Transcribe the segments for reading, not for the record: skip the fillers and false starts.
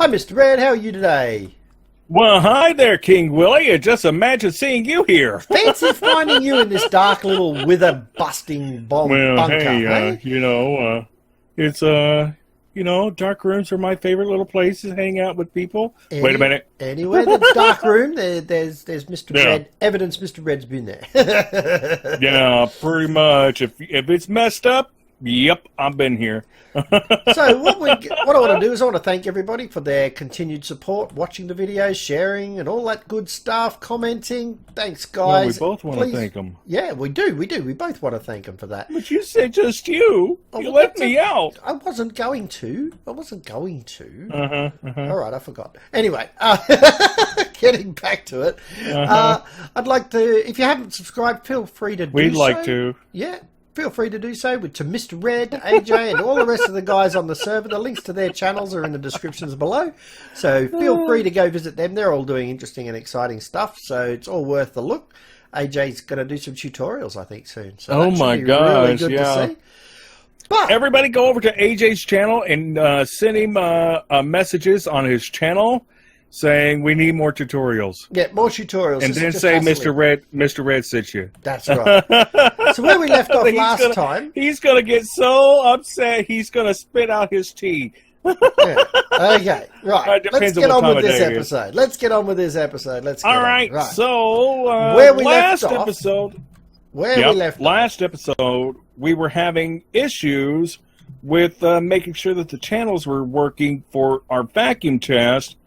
Hi, Mr. Red. How are you today? Well, hi there, King Willie. Just imagine seeing you here. Fancy finding you in this dark little wither-busting bunker, hey, hey? it's dark rooms are my favorite little places to hang out with people. Wait a minute. Anywhere that's dark room, there's Mr. Red. Evidence Mr. Red's been there. Yeah, pretty much. If it's messed up, yep, I've been here. So what I want to do is I want to thank everybody for their continued support, watching the videos, sharing, and all that good stuff, commenting. Thanks, guys. Well, we both want to thank them. Yeah, we do. We both want to thank them for that. But you said just you. You left me out. I wasn't going to. All right, I forgot. Anyway, getting back to it. I'd like to, if you haven't subscribed, feel free to do so. We'd like to. Yeah. Feel free to do so to Mr. Red, AJ, and all the rest of the guys on the server. The links to their channels are in the descriptions below. So feel free to go visit them. They're all doing interesting and exciting stuff. So it's all worth the look. AJ's going to do some tutorials, I think, soon. So oh my gosh, really good to see. But everybody go over to AJ's channel and send him messages on his channel saying we need more tutorials. Yeah, more tutorials. And then say Mr. Red sent you. That's right. So where we left off last time. He's going to get so upset he's going to spit out his tea. Yeah. Okay, right. Let's get on with this episode. Let's get on with this episode. Let's get All on. right. Right. So where we last left off, episode. Where we left last episode, we were having issues with making sure that the channels were working for our vacuum test.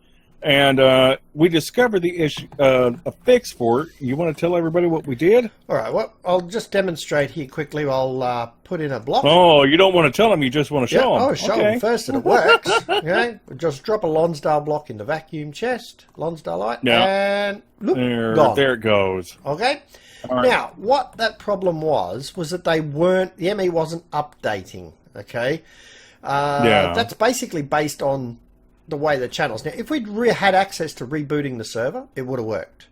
And we discovered the issue, a fix for it. You want to tell everybody what we did? All right. Well, I'll just demonstrate here quickly. I'll put in a block. Oh, you don't want to tell them. You just want to show them. Oh, show them first that it works. Okay. We'll just drop a Lonsdale block in the vacuum chest. Lonsdaleite. And look, gone. There it goes. Okay. All right. Now, what that problem was that the ME wasn't updating. Okay. That's basically based on the way the channels. Now, if we'd had access to rebooting the server, it would have worked.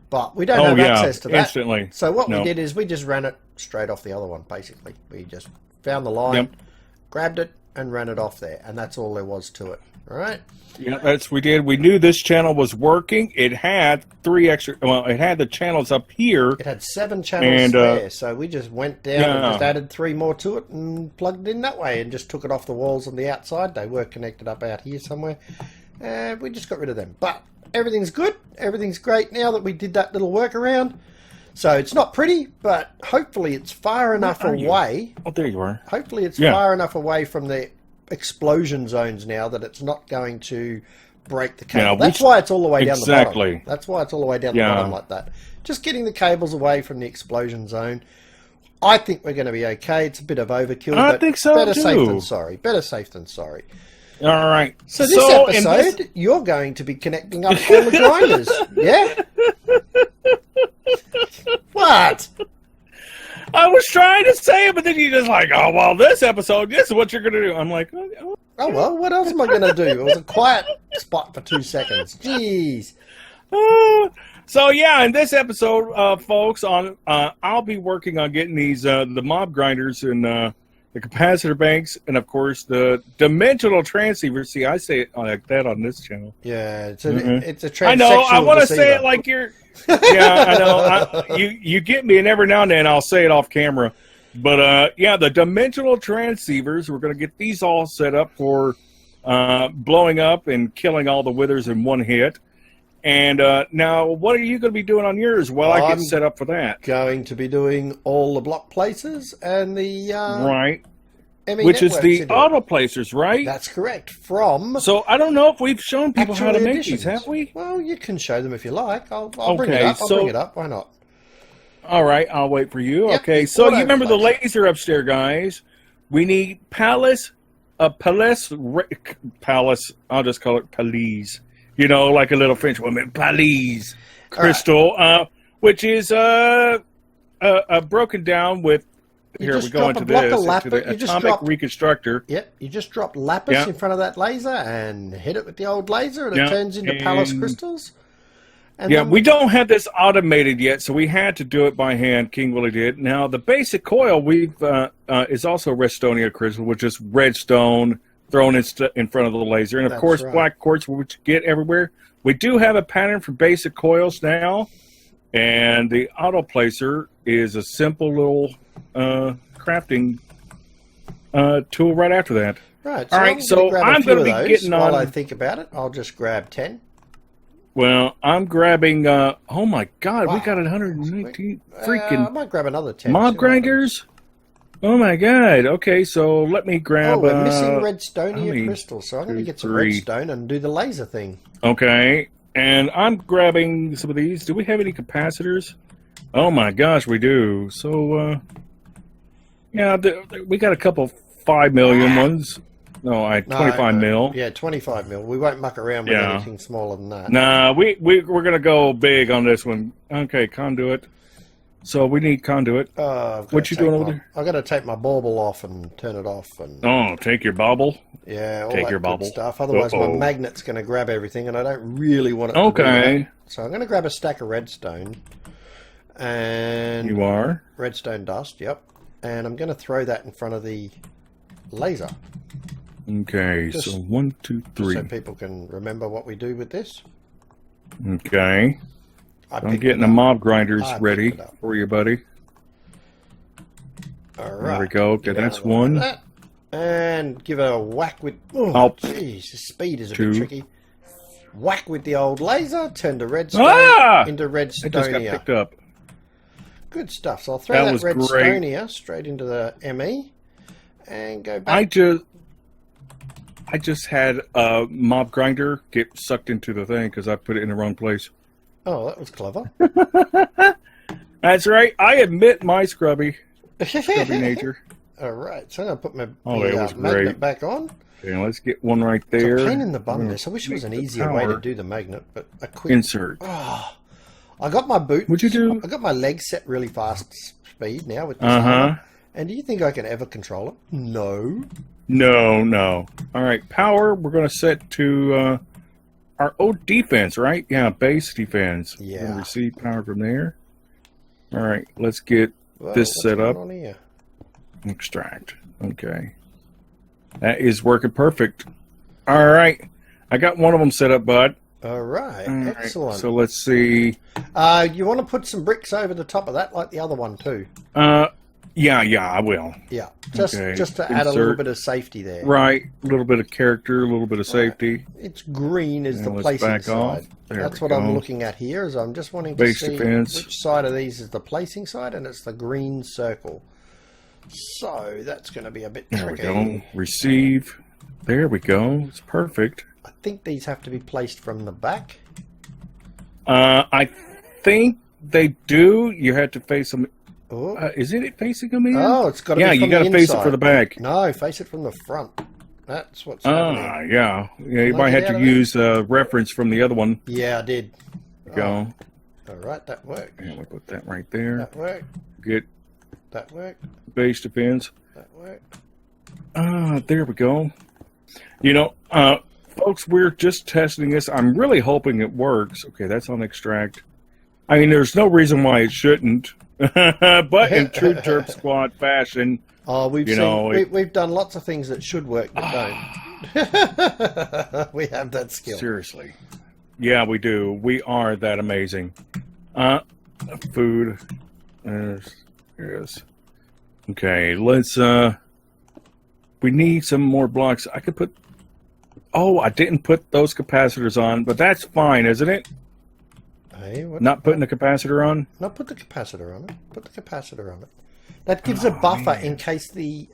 But we don't have access to that. Instantly. So what we did is we just ran it straight off the other one, basically. We just found the line, grabbed it, and ran it off there. And that's all there was to it. All right? Yeah, that's what we did. We knew this channel was working. It had it had the channels up here. It had 7 channels there. So we just went down and just added 3 more to it and plugged it in that way and just took it off the walls on the outside. They were connected up out here somewhere. And we just got rid of them. But everything's good. Everything's great now that we did that little workaround. So it's not pretty, but hopefully it's far enough away. Oh, there you are. Hopefully it's far enough away from the explosion zones now that it's not going to break the cable. That's why it's all the way down the bottom. That's why it's all the way down the bottom like that. Just getting the cables away from the explosion zone. I think we're going to be okay. It's a bit of overkill. I think so better too. Safe than sorry. Better safe than sorry. All right. So this episode, you're going to be connecting up all the grinders. Yeah? What? I was trying to say it, but then you're just like, oh, well, this episode, this is what you're going to do. I'm like, oh, well, what else am I going to do? It was a quiet spot for 2 seconds. Jeez. So, yeah, in this episode, folks, I'll be working on getting these, the mob grinders and the capacitor banks and, of course, the dimensional transceiver. See, I say it like that on this channel. Yeah, it's a transsexual I know, I want to say it like you're... Yeah, I know. You get me, and every now and then I'll say it off camera. But, yeah, the dimensional transceivers, we're going to get these all set up for blowing up and killing all the withers in one hit. And now, what are you going to be doing on yours while I get set up for that? Going to be doing all the block places and the... right. Which is the auto placers, right? That's correct. So I don't know if we've shown people how to make these, have we? Well, you can show them if you like. I'll bring it up. I'll bring it up. Why not? All right, I'll wait for you. Yep, okay, so you remember the laser upstairs, guys? We need palace. I'll just call it Palise. You know, like a little French woman, Palise crystal, which is broken down with. Here we go into the atomic reconstructor. Yep, you just drop lapis in front of that laser and hit it with the old laser, and it turns into Palace crystals. And we don't have this automated yet, so we had to do it by hand. King Willie did. Now, the basic coil is also Redstonia crystal, which is redstone, thrown in front of the laser. And, of course, right. black quartz, which you get everywhere. We do have a pattern for basic coils now. And the auto placer is a simple little crafting tool right after that. Right. All right, so I'm going to be getting on. While I think about it, I'll just grab 10. Well, I'm grabbing. Oh my God, wow. We got 119 freaking. I might grab another 10. Mob grinders. Oh my God. Okay, so let me grab. Oh, we're missing redstonia crystals, so I'm going to get some redstone and do the laser thing. Okay, and I'm grabbing some of these. Do we have any capacitors? Oh my gosh, we do. So, yeah, we got a couple 5 million ones. No, 25 mil. Yeah, 25 mil. We won't muck around with anything smaller than that. Nah, we're going to go big on this one. Okay, conduit. So we need conduit. What you doing over there? I've got to take my bauble off and turn it off. And take your bauble? Yeah, all that good stuff. Otherwise my magnet's going to grab everything, and I don't really want it to do that. So I'm going to grab a stack of redstone. And you are? Redstone dust, yep. And I'm going to throw that in front of the laser. Okay, so 1, 2, 3. So people can remember what we do with this. Okay. I'm getting the mob grinders ready for you, buddy. All right. There we go. Okay, that's one. And give it a whack with... Oh, jeez, the speed is a bit tricky. Whack with the old laser, turn the redstone into redstonia. It just got picked up. Good stuff. So I'll throw that redstonia straight into the ME and go back. I just had a mob grinder get sucked into the thing because I put it in the wrong place. Oh, that was clever. That's right. I admit my scrubby nature. All right, so I'm going to put my was magnet back on. Okay, let's get one right there. It's a pain in the bum this. I wish it was an easier way to do the magnet, but a quick insert. Oh, I got my boots. What'd you do? I got my legs set really fast speed now with this armor. And do you think I can ever control it? No. No. All right, power. We're going to set to our defense, right? Yeah, base defense. Yeah. Receive power from there. All right, let's get this set up. On here? Extract. Okay. That is working perfect. All right. I got one of them set up, bud. All right. Excellent. So let's see. You want to put some bricks over the top of that like the other one too? Yeah, I will. Yeah. Just to add a little bit of safety there. Right. A little bit of character, a little bit of safety. It's green is the placing side. That's what I'm looking at here, is I'm just wanting to see which side of these is the placing side, and it's the green circle. So that's going to be a bit tricky. There we go. Receive. There we go. It's perfect. I think these have to be placed from the back. I think they do. You have to face them. Isn't it facing them in? Oh, it's got to be from the inside. Yeah, you got to face it for the back. No, face it from the front. That's what's happening. Yeah. You might have to use a reference from the other one. Yeah, I did. There we go. All right, that worked. And we'll put that right there. That worked. Get that worked. Base defense. That worked. There we go. You know, folks, we're just testing this. I'm really hoping it works. Okay, that's on extract. I mean, there's no reason why it shouldn't. But in true Terp Squad fashion, we've done lots of things that should work but don't. We have that skill. Seriously. Yeah, we do. We are that amazing. Food. Yes. Okay, let's we need some more blocks. I could put I didn't put those capacitors on, but that's fine, isn't it? Hey, not putting the capacitor on? No, put the capacitor on it. Put the capacitor on it. That gives a buffer in case the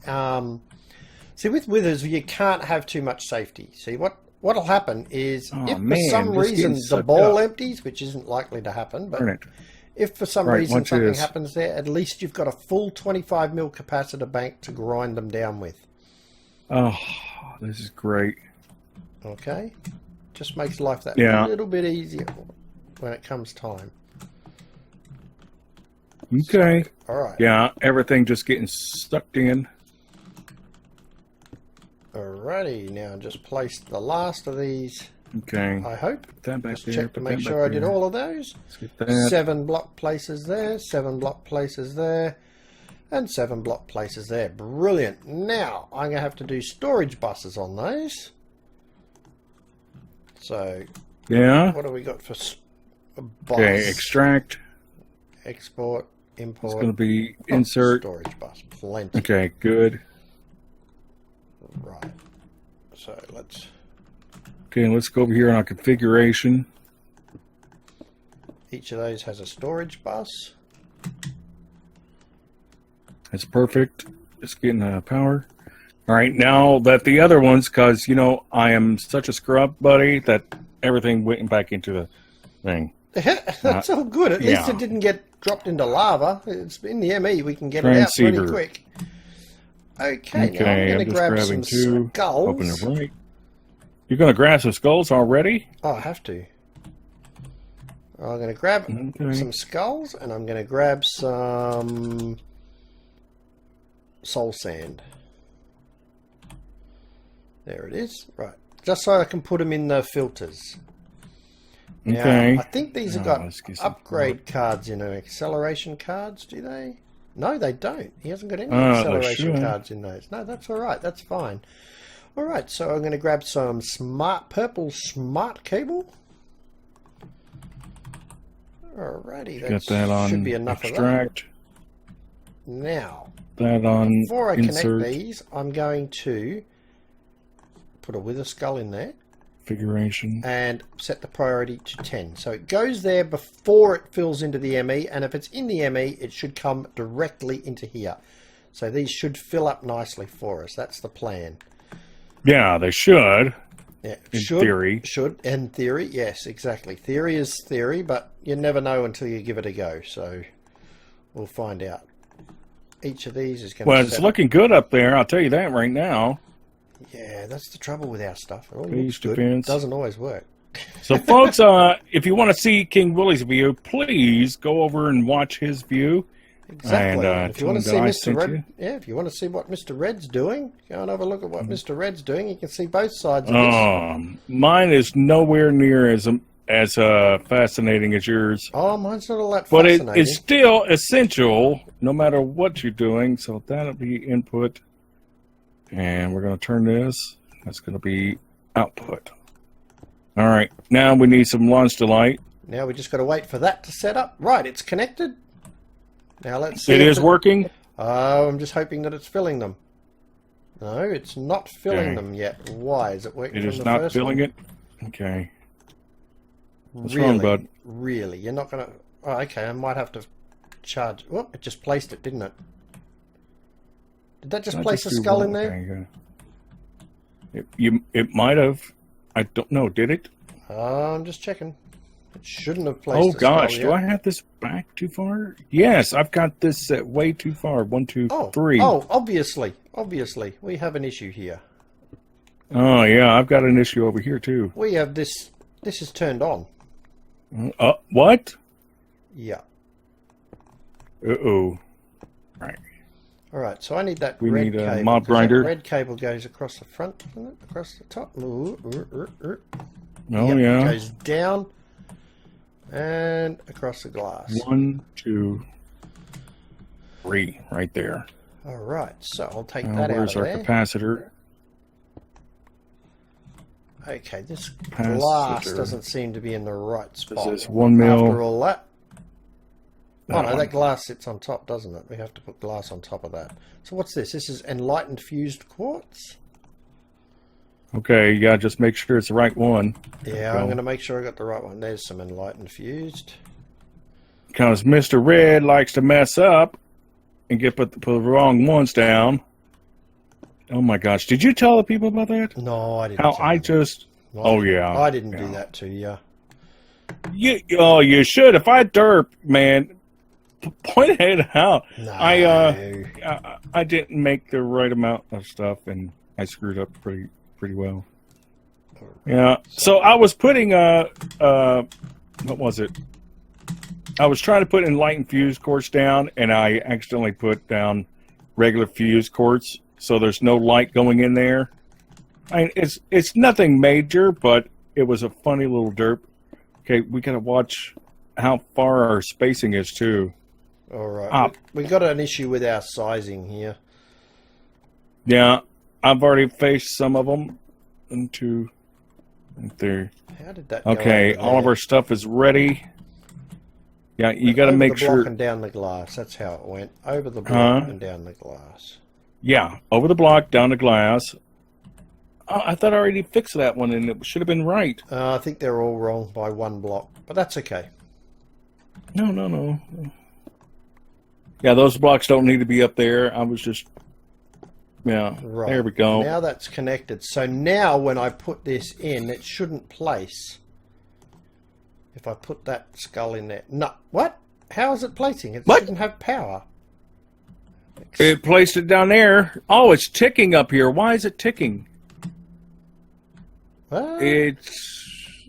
see, with withers you can't have too much safety. See what'll happen is if for some reason the ball empties, which isn't likely to happen, but if for some reason something happens there, at least you've got a full 25 mil capacitor bank to grind them down with. Oh, this is great. Okay. Just makes life that little bit easier when it comes time. Okay. All right. Yeah, everything just getting sucked in. Alrighty, now just place the last of these. Okay. I hope. Put that back just there. check to make sure I did all of those. Let's get that. 7 block places there. 7 block places there. And 7 block places there. Brilliant. Now, I'm going to have to do storage buses on those. So, yeah. What do we got for bus? Okay, extract. Export, import. It's going to be insert. Storage bus. Plenty. Okay, good. Right. So, let's... Okay, let's go over here on our configuration. Each of those has a storage bus. That's perfect. Just getting power. All right, now that the other ones, because, you know, I am such a scrub buddy that everything went back into the thing. That's all good. At least it didn't get dropped into lava. It's in the ME. We can get it out pretty quick. Okay, now I'm going to grab some skulls. Open the right. You're going to grab some skulls already? Oh, I have to. I'm going to grab some skulls, and I'm going to grab some soul sand. There it is. Right. Just so I can put them in the filters. Okay. Now, I think these have got upgrade cards in them. Acceleration cards, do they? No, they don't. He hasn't got any acceleration cards in those. No, that's all right. That's fine. All right, so I'm going to grab some purple smart cable. Alrighty, that should be enough extract. Of that. Now, before I connect these, I'm going to put a wither skull in there. Configuration. And set the priority to 10. So it goes there before it fills into the ME, and if it's in the ME, it should come directly into here. So these should fill up nicely for us. That's the plan. Yeah, they should. Yeah, in theory. In theory, yes, exactly. Theory is theory, but you never know until you give it a go. So we'll find out. Each of these is going to... Well, it's looking good up there. I'll tell you that right now. Yeah, that's the trouble with our stuff. It looks good. It doesn't always work. So, folks, if you want to see King Willy's view, please go over and watch his view. Exactly. And if you want to see Mr. Red, if you want to see what Mr. Red's doing, go and have a look at what Mr. Red's doing. You can see both sides of this. Mine is nowhere near as fascinating as yours. Oh, mine's not all that fascinating. But it is still essential, no matter what you're doing. So that'll be input. And we're going to turn this. That's going to be output. All right. Now we need some launch delight. Now we just got to wait for that to set up. Right. It's connected. Now let's see. It is working? I'm just hoping that it's filling them. No, it's not filling them yet. Why? Is it working? It is not filling it? Okay. What's wrong, bud? Really? You're not going to... Oh, okay. I might have to charge... Oh, it just placed it, didn't it? Did that just place a skull in there? It might have. I don't know. Did it? I'm just checking. It shouldn't have placed. Oh gosh, do I have this back too far? Yes, I've got this set way too far. 1, 2, 3. Oh, obviously, we have an issue here. Oh yeah, I've got an issue over here too. We have this. This is turned on. What? Yeah. Uh-oh. Right. All right, so I need that we red need cable. A mob grinder. Red cable goes across the front, doesn't it? Across the top. Oh, yeah. It goes down and across the glass. 1, 2, 3, right there. All right, so I'll take that out of there. Where's our capacitor? Okay, this glass doesn't seem to be in the right spot. This is 1 mil. After all that. Oh no, that glass sits on top, doesn't it? We have to put glass on top of that. So what's this? This is enlightened fused quartz? Okay, you gotta just make sure it's the right one. Yeah, I'm gonna make sure I got the right one. There's some enlightened fused. Because Mr. Red likes to mess up and put the wrong ones down. Oh my gosh, did you tell the people about that? No, I didn't. Yeah. I didn't do that to you. You should. If I derp, man, point it out. No. I didn't make the right amount of stuff, and I screwed up pretty well. Yeah. So I was putting what was it? I was trying to put enlightened fuse quartz down, and I accidentally put down regular fuse quartz, so there's no light going in there. I mean, it's nothing major, but it was a funny little derp. Okay, we gotta watch how far our spacing is too. All right. up. We got an issue with our sizing here. Yeah, I've already faced some of them into there. How did that go Okay, over all there? of our stuff is ready. Yeah, you got to Over make the sure. block and down the glass. That's how it went. Over the block and down the glass. Yeah, over the block, down the glass. I thought I already fixed that one, and it should have been right. I think they're all wrong by one block, but that's okay. No. Yeah, those blocks don't need to be up there. I was just... Yeah, Right. there we go. Now that's connected. So now when I put this in, it shouldn't place. If I put that skull in there. No. What? How is it placing? It shouldn't have power. It placed it down there. Oh, it's ticking up here. Why is it ticking? What? It's...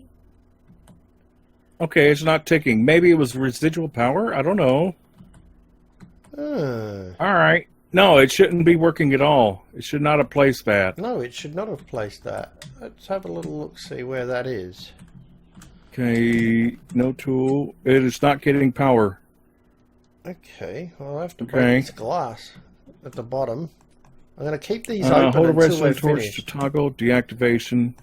Okay, it's not ticking. Maybe it was residual power? I don't know. All right. No, it shouldn't be working at all. It should not have placed that. No, it should not have placed that. Let's have a little look, see where that is. Okay, no tool. It is not getting power. Okay, well, I have to break this glass at the bottom. I'm going to keep these open Hold a until redstone we're torch finished. to toggle deactivation.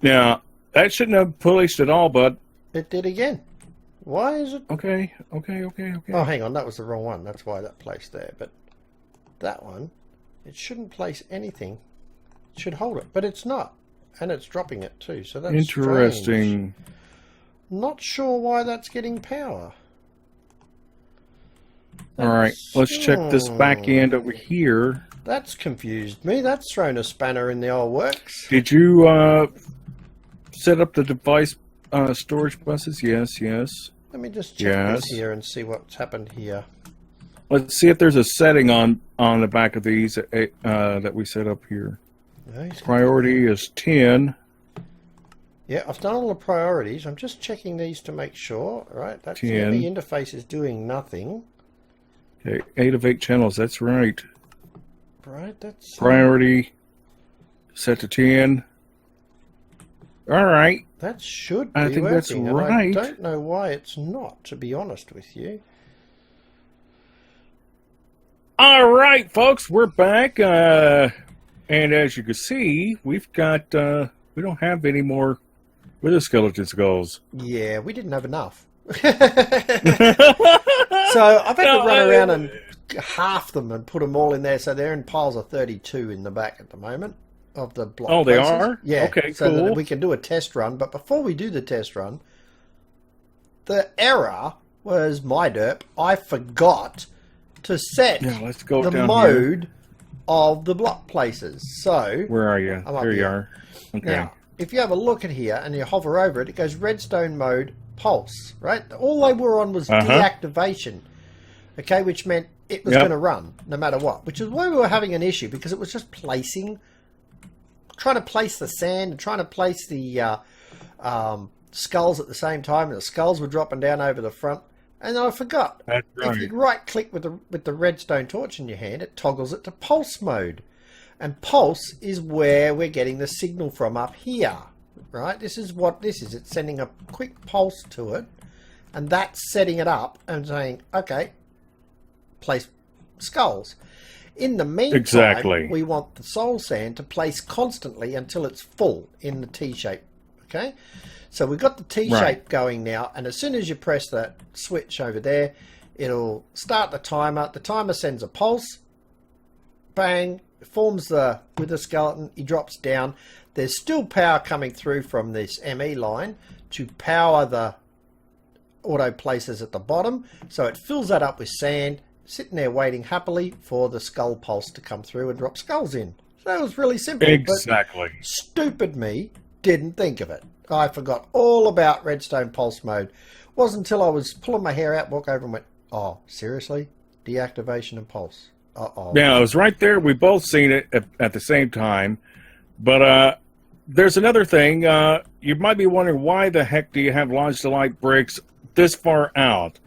Yeah, that shouldn't have placed at all, but... It did again. Why is it? Okay. Oh, hang on, that was the wrong one. That's why that placed there. But that one, it shouldn't place anything. It should hold it, but it's not. And it's dropping it too, so that's Interesting. strange. Not sure why that's getting power. All right, let's check this back end over here. That's confused me. That's thrown a spanner in the old works. Did you set up the device storage buses? Yes. Let me just check this here and see what's happened here. Let's see if there's a setting on the back of these that we set up here. Priority is 10. Yeah, I've done all the priorities. I'm just checking these to make sure. Right, that's 10. The interface is doing nothing. Okay, 8 of 8 channels. That's right. Right, that's Priority set to 10. All right. That should be I think that's working, right. and I don't know why it's not, to be honest with you. All right, folks, we're back. And as you can see, we've got, we don't have any more wither skeleton skulls. Yeah, we didn't have enough. So I've had to run around and half them and put them all in there. So they're in piles of 32 in the back at the moment of the block. Oh, they places. are? Yeah. Okay, so cool. that we can do a test run. But before we do the test run, the error was my derp. I forgot to set let's go the down mode here. of the block places. So Where are you? I'm up There you here. are. Okay. Now, if you have a look at here and you hover over it, it goes Redstone mode Pulse, right? All they were on was deactivation, okay, which meant it was going to run no matter what, which is why we were having an issue, because it was just trying to place the sand and trying to place the skulls at the same time, and the skulls were dropping down over the front. And then I forgot. That's right. If you right-click with the redstone torch in your hand, it toggles it to pulse mode. And pulse is where we're getting the signal from up here, right? This is what this is. It's sending a quick pulse to it, and that's setting it up and saying, okay, place skulls. In the meantime, we want the soul sand to place constantly until it's full in the T-shape, okay? So we've got the T-shape going now, and as soon as you press that switch over there, it'll start the timer. The timer sends a pulse, bang, forms the wither skeleton, he drops down. There's still power coming through from this ME line to power the auto places at the bottom, so it fills that up with sand, sitting there waiting happily for the skull pulse to come through and drop skulls in. So that was really simple. Exactly. But stupid me didn't think of it. I forgot all about Redstone Pulse mode. Wasn't until I was pulling my hair out, walk over and went, oh, seriously? Deactivation and pulse. Uh-oh. Yeah, it was right there. We both seen it at the same time. But there's another thing. You might be wondering, why the heck do you have Lodge Delight bricks this far out?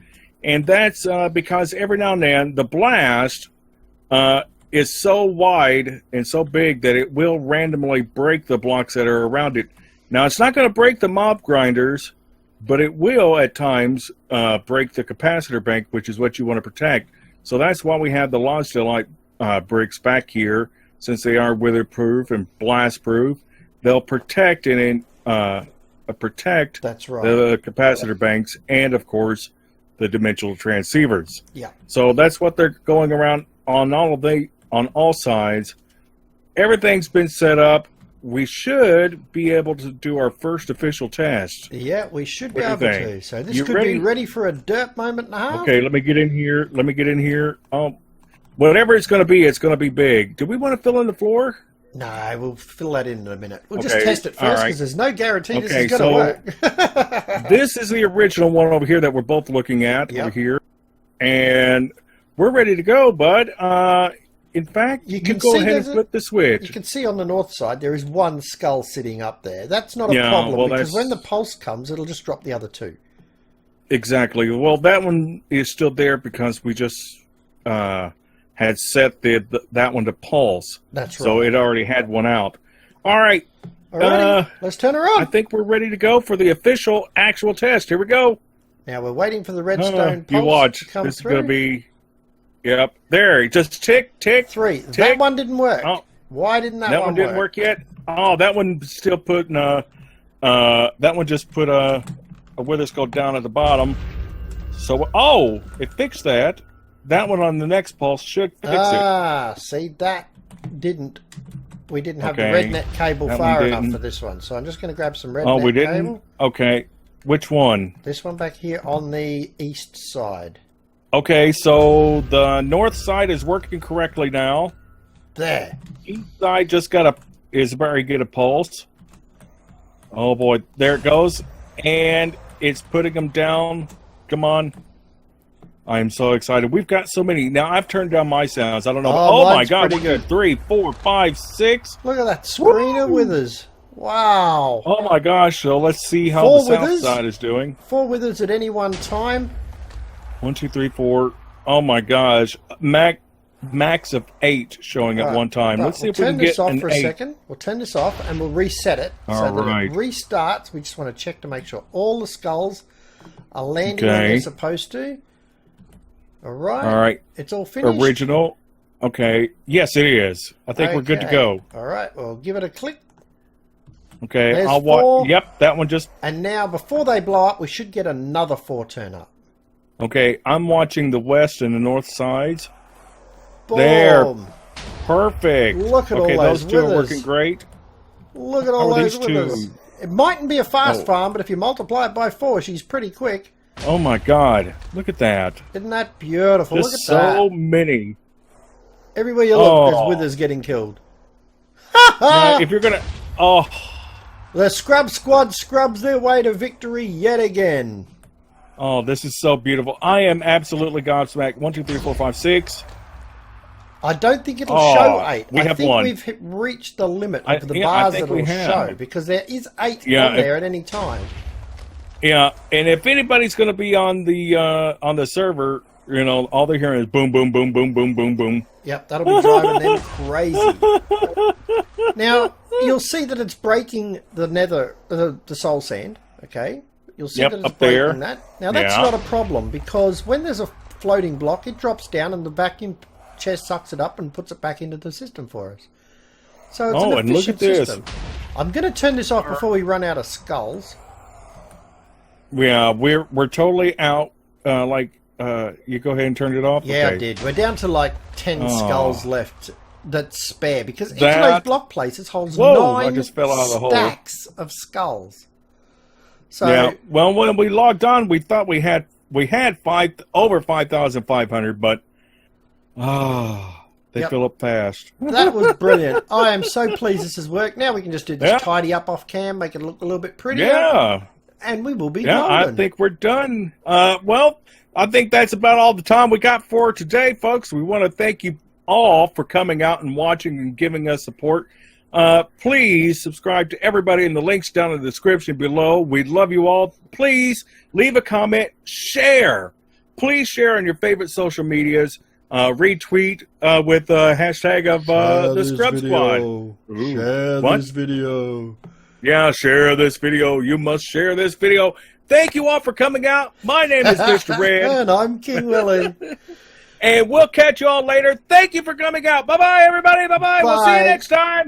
And that's because every now and then the blast is so wide and so big that it will randomly break the blocks that are around it. Now, it's not going to break the mob grinders, but it will at times break the capacitor bank, which is what you want to protect. So that's why we have the Lodestar bricks back here, since they are weatherproof and blast-proof. They'll protect protect That's right. the capacitor banks and, of course, the dimensional transceivers. Yeah. So that's what they're going around on all sides. Everything's been set up. We should be able to do our first official test. Yeah, we should be What able do you think? to. So this You could ready? be ready for a dirt moment and a half. Okay, let me get in here. Whatever it's going to be, it's going to be big. Do we want to fill in the floor? No, we'll fill that in a minute. We'll Okay, just test it all first right. because there's no guarantee this Okay, is going to work. This is the original one over here that we're both looking at over here. And we're ready to go, bud. In fact, you can go ahead and flip the switch. You can see on the north side there is one skull sitting up there. That's not a problem because when the pulse comes, it'll just drop the other two. Exactly. Well, that one is still there because we just had set that one to pulse. That's right. So it already had one out. All right. Alrighty, let's turn her on. I think we're ready to go for the official actual test. Here we go. Now we're waiting for the redstone pulse you watch. to come This through. is going to be... Yep. There. Just tick, tick. 3. Tick. That one didn't work. Oh, why didn't that one didn't work yet? Oh, that one still putting that one just put a wither skull down at the bottom. So, it fixed that. That one on the next pulse should fix it. See, that didn't. We didn't have Okay. the rednet cable That far one enough didn't. for this one. So I'm just going to grab some rednet We didn't? cable. Okay. Which one? This one back here on the east side. Okay, so the north side is working correctly now. There. East side just is very good at pulse. Oh boy, there it goes. And it's putting them down. Come on. I'm so excited. We've got so many. Now, I've turned down my sounds. I don't know. Oh my mine's God. pretty good. 3, 4, 5, 6. Look at that screen of withers. Wow. Oh my gosh. So let's see how 4 the south withers? side is doing. 4 withers at any one time. 1, 2, 3, 4. Oh my gosh. Max of 8 showing at one time. Let's see if we can get we'll an turn this off for a 8. second. We'll turn this off and we'll reset it. All so that right. it restarts. We just want to check to make sure all the skulls are landing where they're supposed to. All right. It's all finished. Original. Okay. Yes, it is. I think we're good to go. All right. Well, give it a click. Okay. There's I'll watch. 4. Yep. That one just. And now, before they blow up, we should get another 4 turn up. Okay. I'm watching the west and the north sides. Boom. There. Perfect. Look at all those those two are withers. working great. Look at all How are those these two? withers. It mightn't be a fast farm, but if you multiply it by 4, she's pretty quick. Oh my God. Look at that. Isn't that beautiful? Just Look at so that. many. Everywhere you look, there's withers getting killed. Now, if you're going to. The Scrub Squad scrubs their way to victory yet again. Oh, this is so beautiful. I am absolutely gobsmacked. 1, 2, 3, 4, 5, 6. I don't think it'll show 8. We have think 1. we've reached the limit of the I bars think that we it'll have. show because there is 8 Yeah, on there at any time. Yeah, and if anybody's going to be on the server, all they're hearing is boom, boom, boom, boom, boom, boom, boom. Yep, that'll be driving them crazy. Now, you'll see that it's breaking the nether, the soul sand, okay? You'll see that it's up breaking there. that. Now, that's not a problem because when there's a floating block, it drops down and the vacuum chest sucks it up and puts it back into the system for us. So it's an and look efficient at this. system. I'm going to turn this off before we run out of skulls. Yeah, we're totally out. You go ahead and turn it off. Yeah, okay. I did. We're down to like 10 skulls left that's spare because each of those block places holds 9 I just fell out of the hole. stacks of skulls. So Yeah. Well, when we logged on, we thought we had over 5,500, but they fill up fast. that was brilliant. I am so pleased this has worked. Now we can just do this tidy up off cam, make it look a little bit prettier. Yeah. And we will be Yeah, golden. I think we're done. Well, I think that's about all the time we got for today, folks. We want to thank you all for coming out and watching and giving us support. Please subscribe to everybody in the links down in the description below. We love you all. Please leave a comment, share. Please share on your favorite social medias. Retweet with the hashtag of the Scrub Squad. Share this video. Yeah, share this video. You must share this video. Thank you all for coming out. My name is Mr. Red. And I'm King Willy. And we'll catch you all later. Thank you for coming out. Bye-bye, everybody. Bye-bye. We'll see you next time.